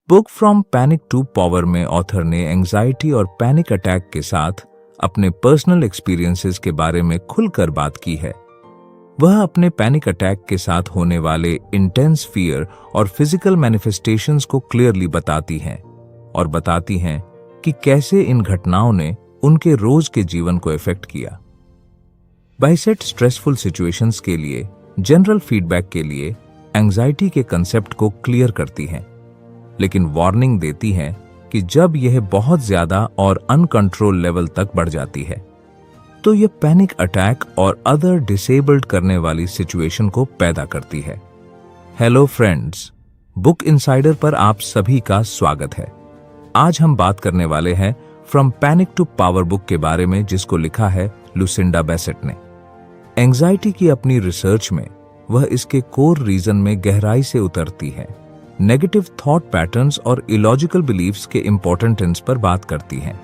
Book from panic to power में author ने anxiety और पैनिक अटैक के साथ अपने पर्सनल एक्सपीरियंसेस के बारे में खुलकर बात की है। वह अपने पैनिक अटैक के साथ होने वाले इंटेंस फियर और फिजिकल मैनिफेस्टेशंस को क्लियरली बताती हैं और बताती हैं कि कैसे इन घटनाओं ने उनके रोज के जीवन को इफेक्ट किया। बाइसेट स्ट्रेसफुल सिचुएशंस के लिए जनरल फीडबैक के लिए एंजाइटी के कंसेप्ट को क्लियर करती हैं, लेकिन वार्निंग देती हैं कि जब यह बहुत ज्यादा और अनकंट्रोल लेवल तक बढ़ जाती है तो यह पैनिक अटैक और अदर डिसेबल्ड करने वाली सिचुएशन को पैदा करती है। हेलो फ्रेंड्स, बुक इनसाइडर पर आप सभी का स्वागत है। आज हम बात करने वाले हैं from panic to power book के बारे में, जिसको लिखा है लुसिंडा बेसेट ने। एंजाइटी की अपनी रिसर्च में वह इसके कोर रीजन में गहराई से उतरती है, नेगेटिव थॉट पैटर्न्स और इलॉजिकल बिलीफ्स के इंपॉर्टेंस पर बात करती है।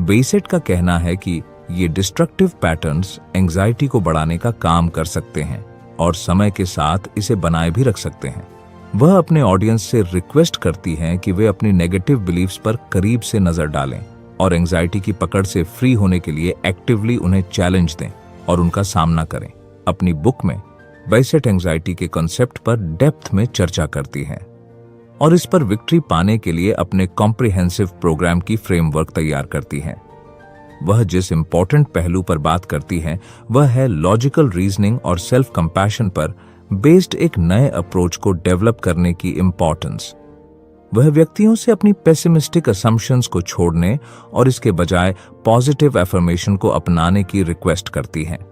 बेसेट का कहना है कि ये डिस्ट्रक्टिव पैटर्न्स एंजाइटी को बढ़ाने का काम कर सकते हैं और समय के साथ इसे बनाए भी रख सकते हैं। वह अपने ऑडियंस से रिक्वेस्ट करती हैं कि वे अपनी नेगेटिव बिलीफ्स पर करीब से नजर डालें और एंजाइटी की पकड़ से फ्री होने के लिए एक्टिवली उन्हें चैलेंज दें और उनका सामना करें। अपनी बुक में बेसेट एंजाइटी के कॉन्सेप्ट पर डेप्थ में चर्चा करती हैं और इस पर विक्ट्री पाने के लिए अपने कॉम्प्रिहेंसिव प्रोग्राम की फ्रेमवर्क तैयार करती हैं। वह जिस इंपॉर्टेंट पहलू पर बात करती हैं वह है लॉजिकल रीजनिंग और सेल्फ कंपैशन पर बेस्ड एक नए अप्रोच को डेवलप करने की इंपॉर्टेंस। वह व्यक्तियों से अपनी पेसिमिस्टिक असम्पशंस को छोड़ने और इसके बजाय पॉजिटिव एफर्मेशन को अपनाने की रिक्वेस्ट करती हैं।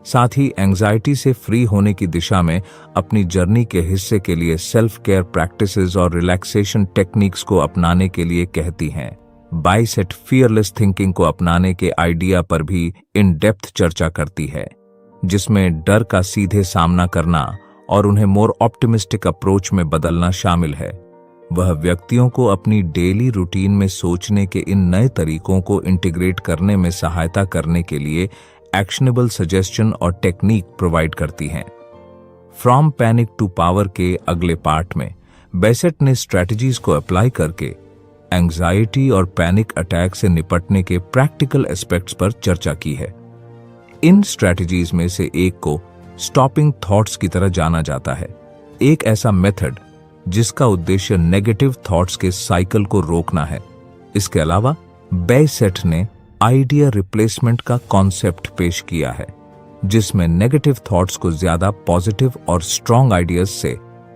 साथ ही एंजाइटी से फ्री होने की दिशा में अपनी जर्नी के हिस्से के लिए सेल्फ केयर प्रैक्टिसेस और रिलैक्सेशन टेक्निक्स को अपनाने के लिए कहती हैं। बाइसेट फियरलेस थिंकिंग को अपनाने के आइडिया पर भी इन डेप्थ चर्चा करती है, जिसमें डर का सीधे सामना करना और उन्हें मोर ऑप्टिमिस्टिक अप्रोच में बदलना शामिल है। वह व्यक्तियों को अपनी डेली रूटीन में सोचने के इन नए तरीकों को इंटीग्रेट करने में सहायता करने के लिए एक्शनेबल सजेशन और टेक्निक प्रोवाइड करती हैं। फ्रॉम पैनिक टू पावर के अगले पार्ट में बेसेट ने स्ट्रेटजीज को अप्लाई करके एंजाइटी और पैनिक अटैक से निपटने के प्रैक्टिकल एस्पेक्ट्स पर चर्चा की है। इन स्ट्रेटजीज में से एक को स्टॉपिंग थॉट्स की तरह जाना जाता है, एक ऐसा मेथड जिसका उद्देश्य नेगेटिव थॉट्स के साइकिल को रोकना है। इसके अलावा बेसेट ने आइडिया रिप्लेसमेंट का कॉन्सेप्ट पेश किया है, जिसमें नेगेटिव थॉट्स को ज्यादा पॉजिटिव और स्ट्रॉन्ग आइडियाज से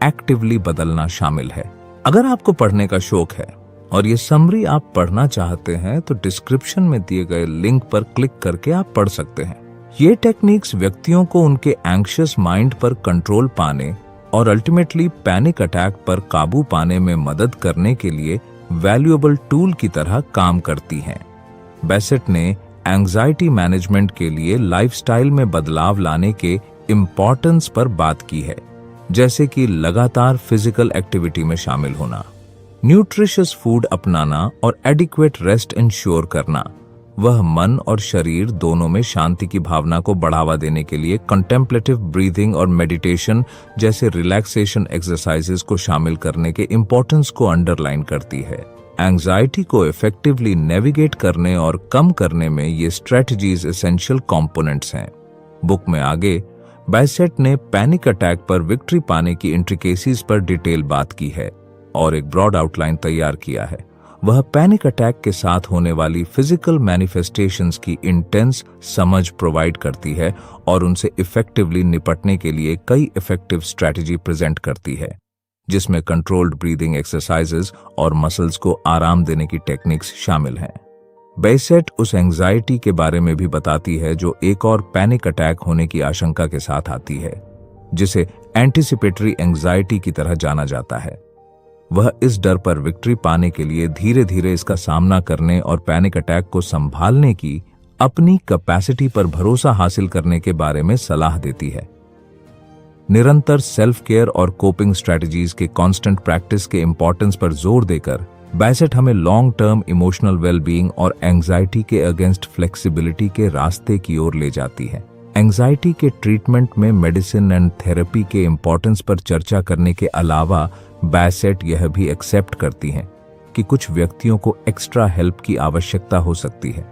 एक्टिवली बदलना शामिल है। अगर आपको पढ़ने का शौक है और ये समरी आप पढ़ना चाहते हैं तो डिस्क्रिप्शन में दिए गए लिंक पर क्लिक करके आप पढ़ सकते हैं। ये टेक्निक्स व्यक्तियों को उनके एंग्शियस माइंड पर कंट्रोल पाने और अल्टीमेटली पैनिक अटैक पर काबू पाने में मदद करने के लिए वैल्यूएबल टूल की तरह काम करती हैं। बेसेट ने एंजाइटी मैनेजमेंट के लिए लाइफस्टाइल में बदलाव लाने के इम्पोर्टेंस पर बात की है, जैसे कि लगातार फिजिकल एक्टिविटी में शामिल होना, न्यूट्रिशियस फूड अपनाना और एडिक्वेट रेस्ट इंश्योर करना। वह मन और शरीर दोनों में शांति की भावना को बढ़ावा देने के लिए कंटेम्पलेटिव ब्रीदिंग और मेडिटेशन जैसे रिलैक्सेशन एक्सरसाइजेस को शामिल करने के इम्पोर्टेंस को अंडरलाइन करती है। एंजाइटी को इफेक्टिवली नेविगेट करने और कम करने में ये स्ट्रेटजीज एसेंशियल कंपोनेंट्स हैं। बुक में आगे बेसेट ने पैनिक अटैक पर विक्ट्री पाने की इंट्रिकेसीज पर डिटेल बात की है और एक ब्रॉड आउटलाइन तैयार किया है। वह पैनिक अटैक के साथ होने वाली फिजिकल मैनिफेस्टेशंस की इंटेंस समझ प्रोवाइड करती है और उनसे इफेक्टिवली निपटने के लिए कई इफेक्टिव स्ट्रेटजी प्रेजेंट करती है, जिसमें कंट्रोल्ड ब्रीदिंग एक्सरसाइजेस और मसल्स को आराम देने की टेक्निक्स शामिल हैं। बेसेट उस एंजाइटी के बारे में भी बताती है जो एक और पैनिक अटैक होने की आशंका के साथ आती है, जिसे एंटिसिपेटरी एंजाइटी की तरह जाना जाता है। वह इस डर पर विक्ट्री पाने के लिए धीरे धीरे इसका सामना करने और पैनिक अटैक को संभालने की अपनी कैपेसिटी पर भरोसा हासिल करने के बारे में सलाह देती है। निरंतर सेल्फ केयर और कोपिंग स्ट्रेटजीज के कांस्टेंट प्रैक्टिस के इंपॉर्टेंस पर जोर देकर बेसेट हमें लॉन्ग टर्म इमोशनल वेलबीइंग और एंजाइटी के अगेंस्ट फ्लेक्सिबिलिटी के रास्ते की ओर ले जाती है। एंजाइटी के ट्रीटमेंट में मेडिसिन एंड थेरेपी के इम्पोर्टेंस पर चर्चा करने के अलावा बैसेट यह भी एक्सेप्ट करती हैं कि कुछ व्यक्तियों को एक्स्ट्रा हेल्प की आवश्यकता हो सकती है।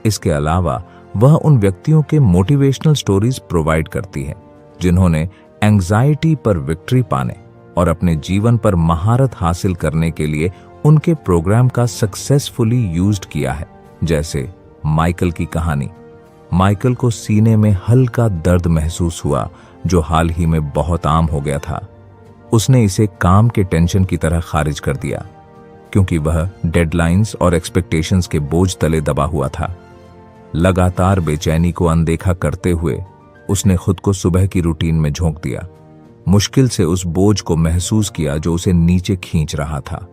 इसके अलावा वह उन व्यक्तियों के मोटिवेशनल स्टोरीज प्रोवाइड करती है जिन्होंने एंजाइटी पर विक्ट्री पाने और अपने जीवन पर महारत हासिल करने के लिए उनके प्रोग्राम का सक्सेसफुली यूज्ड किया है। जैसे माइकल की कहानी। माइकल को सीने में हल्का दर्द महसूस हुआ जो हाल ही में बहुत आम हो गया था। उसने इसे काम के टेंशन की तरह खारिज कर दिया क्योंकि वह डेडलाइंस और एक्सपेक्टेशंस के बोझ तले दबा हुआ था। लगातार बेचैनी को अनदेखा करते हुए उसने खुद को सुबह की रूटीन में झोंक दिया। मुश्किल से उस बोझ को महसूस किया जो उसे नीचे खींच रहा था।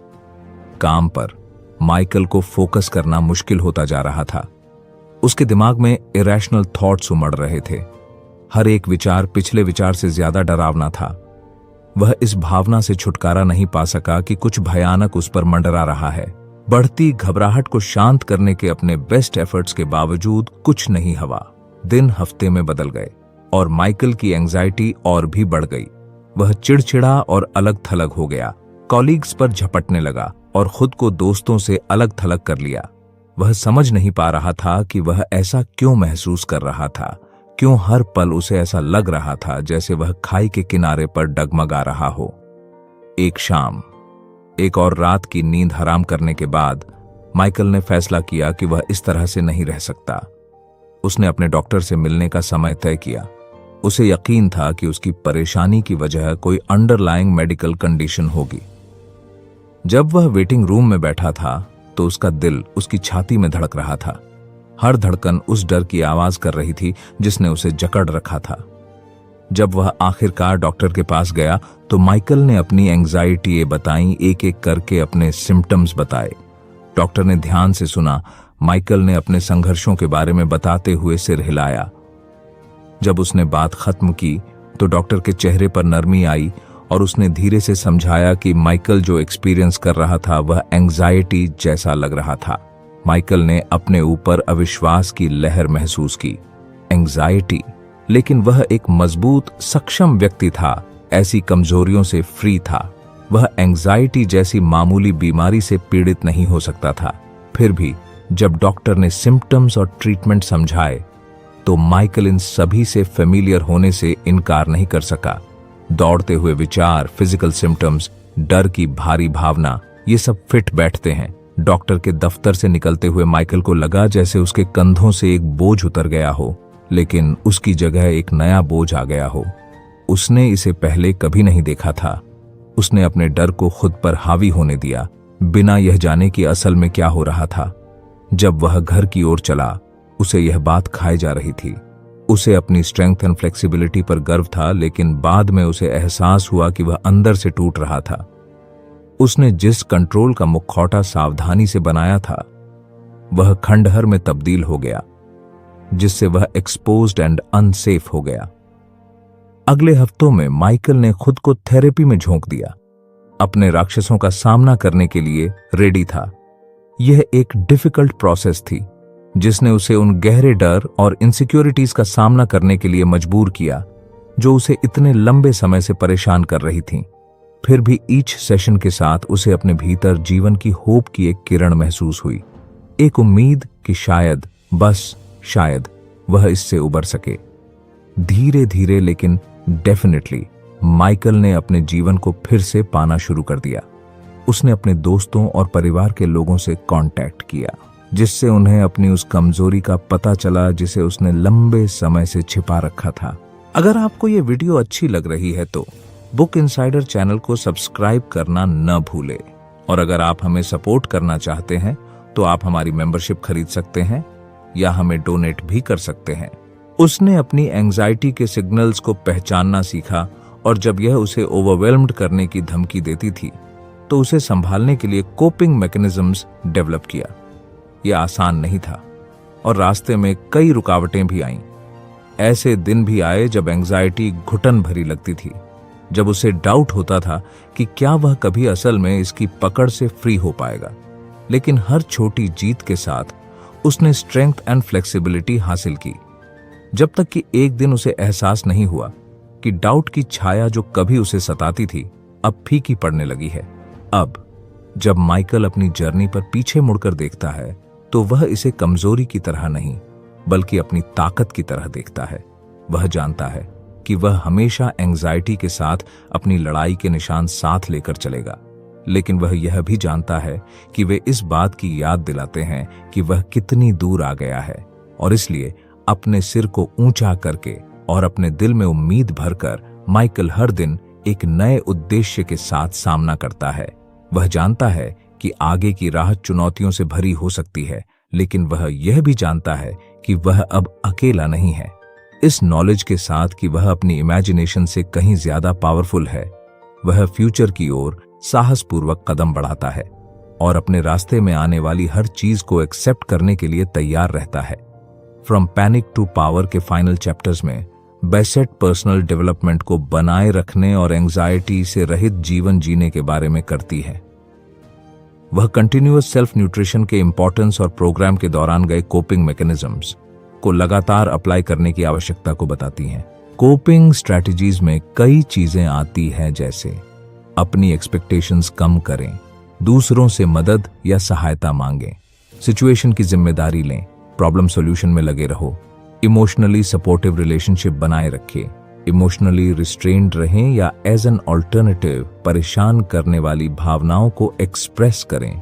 काम पर माइकल को फोकस करना मुश्किल होता जा रहा था। उसके दिमाग में इरेशनल थॉट्स उमड़ रहे थे। हर एक विचार पिछले विचार से ज्यादा डरावना था। वह इस भावना से छुटकारा नहीं पा सका कि कुछ भयानक उस पर मंडरा रहा है। बढ़ती घबराहट को शांत करने के अपने बेस्ट एफर्ट्स के बावजूद कुछ नहीं हुआ। दिन हफ्ते में बदल गए और माइकल की एंजाइटी और भी बढ़ गई। वह चिड़चिड़ा और अलग थलग हो गया, कॉलीग्स पर झपटने लगा और खुद को दोस्तों से अलग थलग कर लिया। वह समझ नहीं पा रहा था कि वह ऐसा क्यों महसूस कर रहा था, क्यों हर पल उसे ऐसा लग रहा था जैसे वह खाई के किनारे पर डगमगा रहा हो। एक शाम, एक और रात की नींद हराम करने के बाद माइकल ने फैसला किया कि वह इस तरह से नहीं रह सकता। उसने अपने डॉक्टर से मिलने का समय तय किया। उसे यकीन था कि उसकी परेशानी की वजह कोई अंडरलाइंग मेडिकल कंडीशन होगी। जब वह वेटिंग रूम में बैठा था तो उसका दिल उसकी छाती में धड़क रहा था। हर धड़कन उस डर की आवाज कर रही थी जिसने उसे जकड़ रखा था। जब वह आखिरकार डॉक्टर के पास गया तो माइकल ने अपनी एंजाइटी बताई, एक एक करके अपने सिम्टम्स बताए। डॉक्टर ने ध्यान से सुना। माइकल ने अपने संघर्षों के बारे में बताते हुए सिर हिलाया। जब उसने बात खत्म की तो डॉक्टर के चेहरे पर नरमी आई और उसने धीरे से समझाया कि माइकल जो एक्सपीरियंस कर रहा था वह एंजाइटी जैसा लग रहा था। माइकल ने अपने ऊपर अविश्वास की लहर महसूस की। एंजाइटी, लेकिन वह एक मजबूत, सक्षम व्यक्ति था, ऐसी कमजोरियों से फ्री था। वह एंजाइटी जैसी मामूली बीमारी से पीड़ित नहीं हो सकता था। फिर भी जब डॉक्टर ने सिम्टम्स और ट्रीटमेंट समझाए तो माइकल इन सभी से फेमिलियर होने से इनकार नहीं कर सका। दौड़ते हुए विचार, फिजिकल सिम्टम्स, डर की भारी भावना, ये सब फिट बैठते हैं। डॉक्टर के दफ्तर से निकलते हुए माइकल को लगा जैसे उसके कंधों से एक बोझ उतर गया हो, लेकिन उसकी जगह एक नया बोझ आ गया हो। उसने इसे पहले कभी नहीं देखा था। उसने अपने डर को खुद पर हावी होने दिया, बिना यह जाने कि असल में क्या हो रहा था। जब वह घर की ओर चला, उसे यह बात खाई जा रही थी। उसे अपनी स्ट्रेंथ एंड फ्लेक्सिबिलिटी पर गर्व था, लेकिन बाद में उसे एहसास हुआ कि वह अंदर से टूट रहा था। उसने जिस कंट्रोल का मुखौटा सावधानी से बनाया था वह खंडहर में तब्दील हो गया, जिससे वह एक्सपोज्ड एंड अनसेफ हो गया। अगले हफ्तों में माइकल ने खुद को थेरेपी में झोंक दिया। अपने राक्षसों का सामना करने के लिए रेडी था। यह एक डिफिकल्ट प्रोसेस थी जिसने उसे उन गहरे डर और इनसिक्योरिटीज का सामना करने के लिए मजबूर किया जो उसे इतने लंबे समय से परेशान कर रही थीं। फिर भी ईच सेशन के साथ उसे अपने भीतर जीवन की होप की एक किरण महसूस हुई, एक उम्मीद कि शायद, बस शायद, वह इससे उबर सके। धीरे धीरे लेकिन डेफिनेटली माइकल ने अपने जीवन को फिर से पाना शुरू कर दिया। उसने अपने दोस्तों और परिवार के लोगों से कांटेक्ट किया, जिससे उन्हें अपनी उस कमजोरी का पता चला जिसे उसने लंबे समय से छिपा रखा था। अगर आपको ये वीडियो अच्छी लग रही है तो बुक इनसाइडर चैनल को सब्सक्राइब करना न भूले, और अगर आप हमें सपोर्ट करना चाहते हैं तो आप हमारी मेंबरशिप खरीद सकते हैं या हमें डोनेट भी कर सकते हैं। उसने अपनी एंजाइटी के सिग्नल्स को पहचानना सीखा, और जब यह उसे ओवरवेल्म्ड करने की धमकी देती थी तो उसे संभालने के लिए कोपिंग मैकेनिज्म्स डेवलप किया। यह आसान नहीं था और रास्ते में कई रुकावटें भी आईं। ऐसे दिन भी आए जब एंजाइटी घुटन भरी लगती थी, जब उसे डाउट होता था कि क्या वह कभी असल में इसकी पकड़ से फ्री हो पाएगा। लेकिन हर छोटी जीत के साथ उसने स्ट्रेंथ एंड फ्लेक्सिबिलिटी हासिल की। जब तक कि एक दिन उसे एहसास नहीं हुआ कि डाउट की छाया जो कभी उसे सताती थी अब फीकी पड़ने लगी है। अब जब माइकल अपनी जर्नी पर पीछे मुड़कर देखता है तो वह इसे कमजोरी की तरह नहीं बल्कि अपनी ताकत की तरह देखता है। वह जानता है कि वह हमेशा एंजाइटी के साथ अपनी लड़ाई के निशान साथ लेकर चलेगा, लेकिन वह यह भी जानता है कि वे इस बात की याद दिलाते हैं कि वह कितनी दूर आ गया है, और इसलिए अपने सिर को ऊंचा करके और अपने दिल में उम्मीद भरकर माइकल हर दिन एक नए उद्देश्य के साथ सामना करता है। वह जानता है कि आगे की राह चुनौतियों से भरी हो सकती है, लेकिन वह यह भी जानता है कि वह अब अकेला नहीं है। इस नॉलेज के साथ कि वह अपनी इमेजिनेशन से कहीं ज्यादा पावरफुल है, वह फ्यूचर की ओर साहसपूर्वक कदम बढ़ाता है और अपने रास्ते में आने वाली हर चीज को एक्सेप्ट करने के लिए तैयार रहता है। फ्रॉम पैनिक टू पावर के फाइनल चैप्टर्स में बेसेट पर्सनल डेवलपमेंट को बनाए रखने और एंजाइटी से रहित जीवन जीने के बारे में करती है। वह कंटिन्यूअस सेल्फ न्यूट्रिशन के इंपॉर्टेंस और प्रोग्राम के दौरान गए कोपिंग मैकेनिज्म्स को लगातार अप्लाई करने की आवश्यकता को बताती हैं। कोपिंग स्ट्रैटेजीज में कई चीजें आती हैं, जैसे अपनी एक्सपेक्टेशंस कम करें, दूसरों से मदद या सहायता मांगें, सिचुएशन की जिम्मेदारी लें, प्रॉब्लम सॉल्यूशन में लगे रहो, इमोशनली सपोर्टिव रिलेशनशिप बनाए रखें, इमोशनली रिस्ट्रेन्ड रहें या एज एन ऑल्टरनेटिव परेशान करने वाली भावनाओं को एक्सप्रेस करें,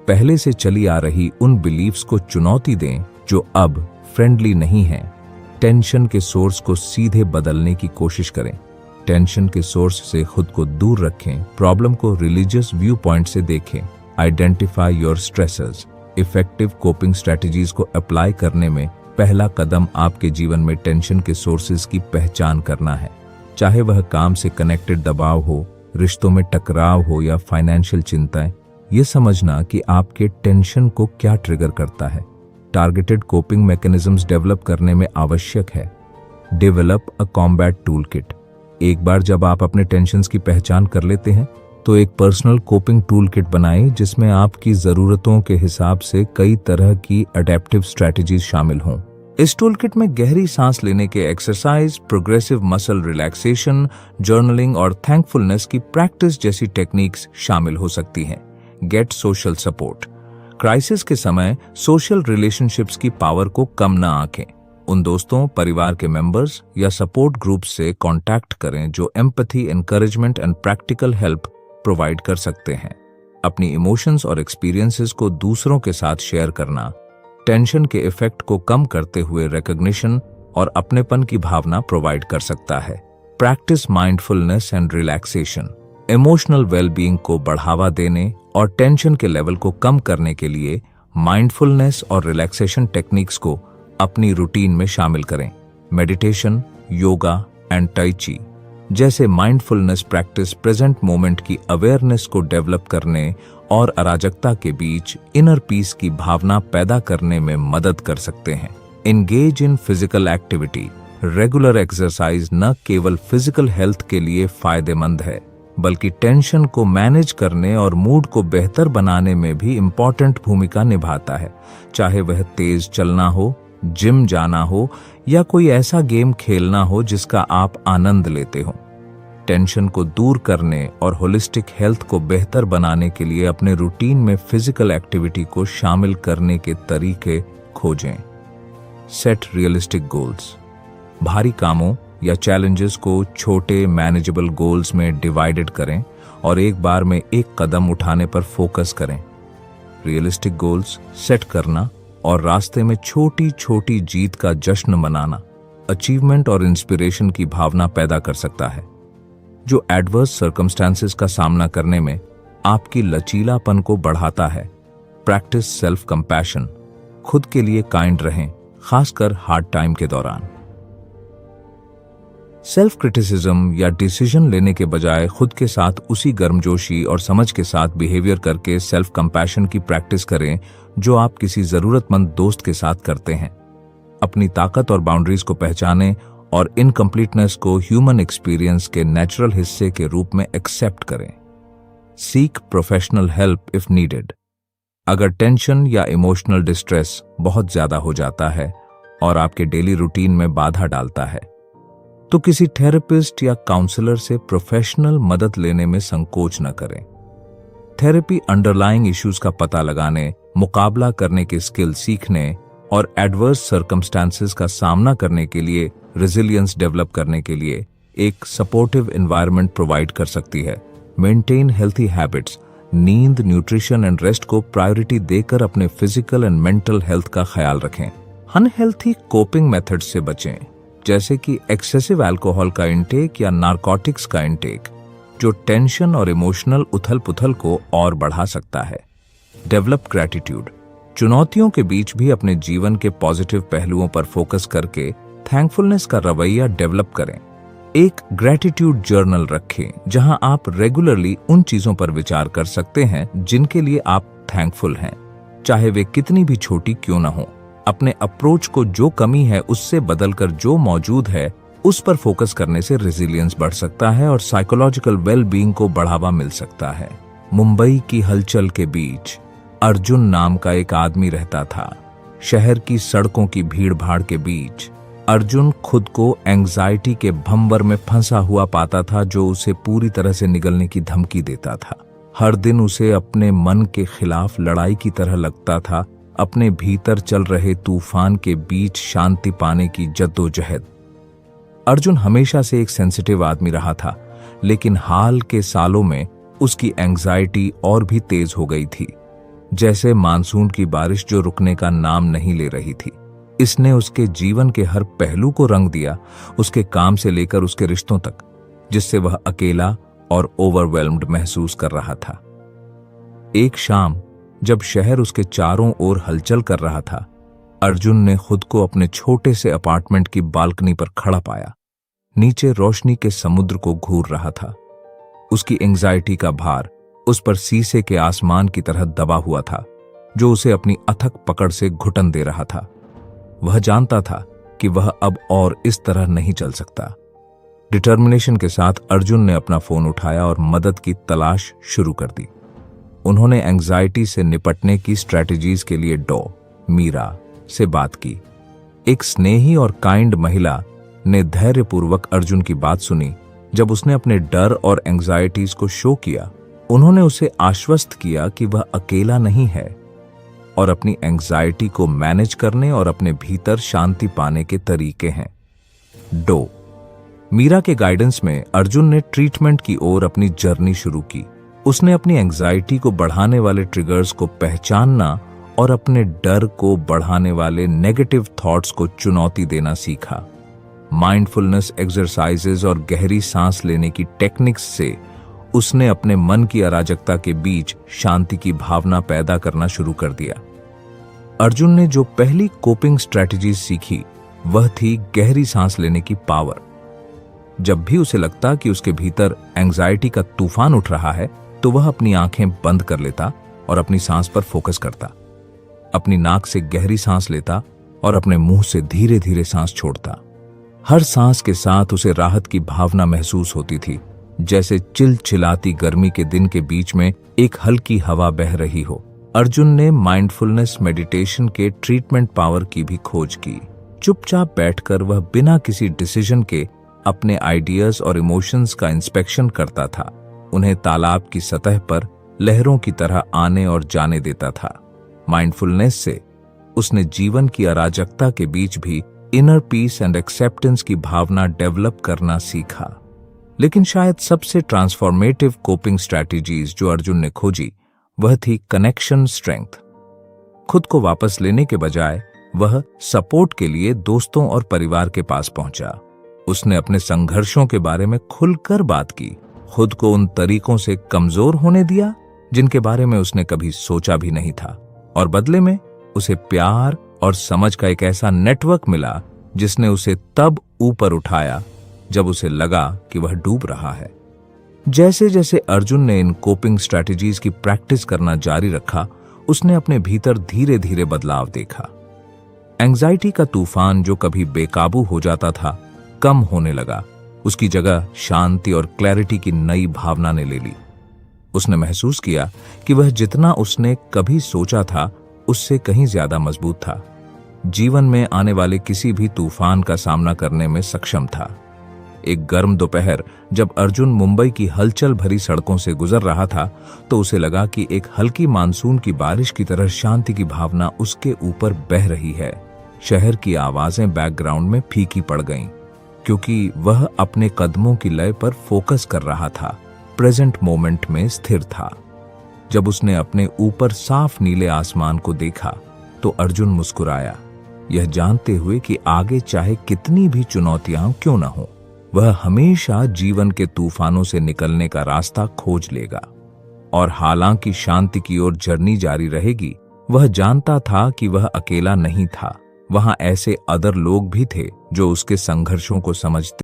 पहले से चली आ रही उन बिलीव्स को चुनौती दें जो अब फ्रेंडली नहीं है, टेंशन के सोर्स को सीधे बदलने की कोशिश करें, टेंशन के सोर्स से खुद को दूर रखें, प्रॉब्लम को रिलीजियस व्यू पॉइंट से देखें, identify your stressors. Effective coping strategies को अप्लाई करने में पहला कदम आपके जीवन में टेंशन के सोर्सेज की पहचान करना है, चाहे वह काम से कनेक्टेड दबाव हो, रिश्तों में टकराव हो या फाइनेंशियल चिंताएं। यह समझना कि आपके टेंशन को क्या ट्रिगर करता है, टारगेटेड कोपिंग मैकेनिज्म्स डेवलप करने में आवश्यक है। Develop a combat tool kit. एक बार जब आप अपने टेंशन्स की पहचान कर लेते हैं तो एक पर्सनल कोपिंग टूल किट बनाएं जिसमें आपकी जरूरतों के हिसाब से कई तरह की अडेप्टिव स्ट्रैटेजीज शामिल हों। इस टूल किट में गहरी सांस लेने के exercise, progressive muscle relaxation, journaling और थैंकफुलनेस की प्रैक्टिस जैसी टेक्निक्स शामिल हो सकती हैं। Gate social support. क्राइसिस के समय सोशल रिलेशनशिप्स की पावर को कम न आंकें। उन दोस्तों, परिवार के मेंबर्स या सपोर्ट ग्रुप से कांटेक्ट करें जो empathy, encouragement and practical help provide कर सकते हैं। अपनी इमोशंस और एक्सपीरियंसेस को दूसरों के साथ शेयर करना टेंशन के इफेक्ट को कम करते हुए रिकॉग्निशन और अपनेपन की भावना प्रोवाइड कर सकता है। Practice mindfulness and relaxation. Emotional wellbeing को बढ़ावा देने और टेंशन के लेवल को कम करने के लिए माइंडफुलनेस और रिलैक्सेशन टेक्निक्स को अपनी रूटीन में शामिल करें। मेडिटेशन, योगा एंड टाई ची जैसे माइंडफुलनेस प्रैक्टिस प्रेजेंट मोमेंट की अवेयरनेस को डेवलप करने और अराजकता के बीच इनर पीस की भावना पैदा करने में मदद कर सकते हैं। Engage in physical activity. Regular exercise न केवल फिजिकल हेल्थ के लिए फायदेमंद है बल्कि टेंशन को मैनेज करने और मूड को बेहतर बनाने में भी इम्पोर्टेंट भूमिका निभाता है। चाहे वह तेज चलना हो, जिम जाना हो या कोई ऐसा गेम खेलना हो जिसका आप आनंद लेते हो। टेंशन को दूर करने और होलिस्टिक हेल्थ को बेहतर बनाने के लिए अपने रूटीन में फिजिकल एक्टिविटी को शामिल करने के तरीके खोजें। Set realistic goals. भारी कामों या चैलेंजेस को छोटे मैनेजेबल गोल्स में डिवाइडेड करें और एक बार में एक कदम उठाने पर फोकस करें। रियलिस्टिक गोल्स सेट करना और रास्ते में छोटी छोटी जीत का जश्न मनाना अचीवमेंट और इंस्पिरेशन की भावना पैदा कर सकता है, जो एडवर्स सर्कमस्टेंसेस का सामना करने में आपकी लचीलापन को बढ़ाता है। Practice self compassion. खुद के लिए काइंड रहें, खासकर हार्ड टाइम के दौरान। सेल्फ क्रिटिसिज्म या डिसीजन लेने के बजाय खुद के साथ उसी गर्मजोशी और समझ के साथ बिहेवियर करके सेल्फ कंपैशन की प्रैक्टिस करें जो आप किसी जरूरतमंद दोस्त के साथ करते हैं। अपनी ताकत और बाउंड्रीज को पहचानें और इनकम्प्लीटनेस को ह्यूमन एक्सपीरियंस के नेचुरल हिस्से के रूप में एक्सेप्ट करें। Seek professional help if needed. अगर टेंशन या इमोशनल डिस्ट्रेस बहुत ज्यादा हो जाता है और आपके डेली रूटीन में बाधा डालता है, तो किसी थेरेपिस्ट या काउंसलर से प्रोफेशनल मदद लेने में संकोच न करें। थेरेपी अंडरलाइंग इश्यूज का पता लगाने, मुकाबला करने के स्किल सीखने और एडवर्स सर्कमस्टांसेस का सामना करने के लिए रेजिलियंस डेवलप करने के लिए एक सपोर्टिव एनवायरनमेंट प्रोवाइड कर सकती है। मेंटेन हेल्थी हैबिट्स, नींद, न्यूट्रिशन एंड रेस्ट को प्रायोरिटी देकर अपने फिजिकल एंड मेंटल हेल्थ का ख्याल रखें। अनहेल्थी कोपिंग मेथड्स से बचें, जैसे कि एक्सेसिव अल्कोहल का इंटेक या नारकोटिक्स का इंटेक, जो टेंशन और इमोशनल उथल पुथल को और बढ़ा सकता है। डेवलप ग्रैटिट्यूड, चुनौतियों के बीच भी अपने जीवन के पॉजिटिव पहलुओं पर फोकस करके थैंकफुलनेस का रवैया डेवलप करें। एक ग्रैटिट्यूड जर्नल रखें जहां आप रेगुलरली उन चीजों पर विचार कर सकते हैं जिनके लिए आप थैंकफुल हैं, चाहे वे कितनी भी छोटी क्यों ना हो। अपने अप्रोच को जो कमी है उससे बदलकर जो मौजूद है उस पर फोकस करने से रेजिलियंस बढ़ सकता है और साइकोलॉजिकल वेलबींग को बढ़ावा मिल सकता है। मुंबई की हलचल के बीच अर्जुन नाम का एक आदमी रहता था। शहर की सड़कों की भीड़ भाड़ के बीच अर्जुन खुद को एंग्जाइटी के भंवर में फंसा हुआ पाता था, जो उसे पूरी तरह से निगलने की धमकी देता था। हर दिन उसे अपने मन के खिलाफ लड़ाई की तरह लगता था, अपने भीतर चल रहे तूफान के बीच शांति पाने की जद्दोजहद। अर्जुन हमेशा से एक सेंसिटिव आदमी रहा था, लेकिन हाल के सालों में उसकी एंग्जाइटी और भी तेज हो गई थी, जैसे मानसून की बारिश जो रुकने का नाम नहीं ले रही थी। इसने उसके जीवन के हर पहलू को रंग दिया, उसके काम से लेकर उसके रिश्तों तक, जिससे वह अकेला और ओवरवेल्म्ड महसूस कर रहा था। एक शाम जब शहर उसके चारों ओर हलचल कर रहा था, अर्जुन ने खुद को अपने छोटे से अपार्टमेंट की बालकनी पर खड़ा पाया। नीचे रोशनी के समुद्र को घूर रहा था। उसकी एंग्जाइटी का भार उस पर शीशे के आसमान की तरह दबा हुआ था, जो उसे अपनी अथक पकड़ से घुटन दे रहा था। वह जानता था कि वह अब और इस तरह नहीं चल सकता। डिटर्मिनेशन के साथ अर्जुन ने अपना फोन उठाया और मदद की तलाश शुरू कर दी। उन्होंने एंग्जाइटी से निपटने की स्ट्रैटेजीज के लिए मीरा से बात की। एक स्नेही और काइंड महिला ने धैर्यपूर्वक अर्जुन की बात सुनी। जब उसने अपने डर और एंग्जाइटीज को शो किया, उन्होंने उसे आश्वस्त किया कि वह अकेला नहीं है और अपनी एंग्जाइटी को मैनेज करने और अपने भीतर शांति पाने के तरीके हैं। मीरा के गाइडेंस में अर्जुन ने ट्रीटमेंट की ओर अपनी जर्नी शुरू की। उसने अपनी एंग्जाइटी को बढ़ाने वाले ट्रिगर्स को पहचानना और अपने डर को बढ़ाने वाले नेगेटिव थॉट्स को चुनौती देना सीखा। माइंडफुलनेस एक्सरसाइजेज और गहरी सांस लेने की टेक्निक्स से उसने अपने मन की अराजकता के बीच शांति की भावना पैदा करना शुरू कर दिया। अर्जुन ने जो पहली कोपिंग स्ट्रैटेजीज सीखी वह थी गहरी सांस लेने की पावर। जब भी उसे लगता कि उसके भीतर एंग्जाइटी का तूफान उठ रहा है, तो वह अपनी आंखें बंद कर लेता और अपनी सांस पर फोकस करता। अपनी नाक से गहरी सांस लेता और अपने मुंह से धीरे धीरे सांस छोड़ता। हर सांस के साथ उसे राहत की भावना महसूस होती थी, जैसे चिलचिलाती गर्मी के दिन के बीच में एक हल्की हवा बह रही हो। अर्जुन ने माइंडफुलनेस मेडिटेशन के ट्रीटमेंट पावर की भी खोज की। चुपचाप बैठकर वह बिना किसी डिसीजन के अपने आइडियाज और इमोशंस का इंस्पेक्शन करता था। उन्हें तालाब की सतह पर लहरों की तरह आने और जाने देता था। माइंडफुलनेस से उसने जीवन की अराजकता के बीच भी इनर पीस एंड एक्सेप्टेंस की भावना डेवलप करना सीखा। लेकिन शायद सबसे ट्रांसफॉर्मेटिव कोपिंग स्ट्रैटेजीज जो अर्जुन ने खोजी वह थी कनेक्शन स्ट्रेंथ। खुद को वापस लेने के बजाय वह सपोर्ट के लिए दोस्तों और परिवार के पास पहुंचा। उसने अपने संघर्षों के बारे में खुलकर बात की, खुद को उन तरीकों से कमजोर होने दिया जिनके बारे में उसने कभी सोचा भी नहीं था, और बदले में उसे प्यार और समझ का एक ऐसा नेटवर्क मिला जिसने उसे तब ऊपर उठाया जब उसे लगा कि वह डूब रहा है। जैसे जैसे अर्जुन ने इन कोपिंग स्ट्रैटेजीज की प्रैक्टिस करना जारी रखा, उसने अपने भीतर धीरे धीरे बदलाव देखा। एंग्जाइटी का तूफान जो कभी बेकाबू हो जाता था, कम होने लगा। उसकी जगह शांति और क्लैरिटी की नई भावना ने ले ली। उसने महसूस किया कि वह जितना उसने कभी सोचा था उससे कहीं ज्यादा मजबूत था। जीवन में आने वाले किसी भी तूफान का सामना करने में सक्षम था। एक गर्म दोपहर जब अर्जुन मुंबई की हलचल भरी सड़कों से गुजर रहा था तो उसे लगा कि एक हल्की मानसून की बारिश की तरह शांति की भावना उसके ऊपर बह रही है। शहर की आवाजें बैकग्राउंड में फीकी पड़ गईं, क्योंकि वह अपने कदमों की लय पर फोकस कर रहा था, प्रेजेंट मोमेंट में स्थिर था। जब उसने अपने ऊपर साफ नीले आसमान को देखा तो अर्जुन मुस्कुराया, यह जानते हुए कि आगे चाहे कितनी भी चुनौतियां क्यों न हो, वह हमेशा जीवन के तूफानों से निकलने का रास्ता खोज लेगा। और हालांकि शांति की ओर जर्नी जारी रहेगी, वह जानता था कि वह अकेला नहीं था। वहां ऐसे अदर लोग भी थे जो उसके संघर्षों को समझते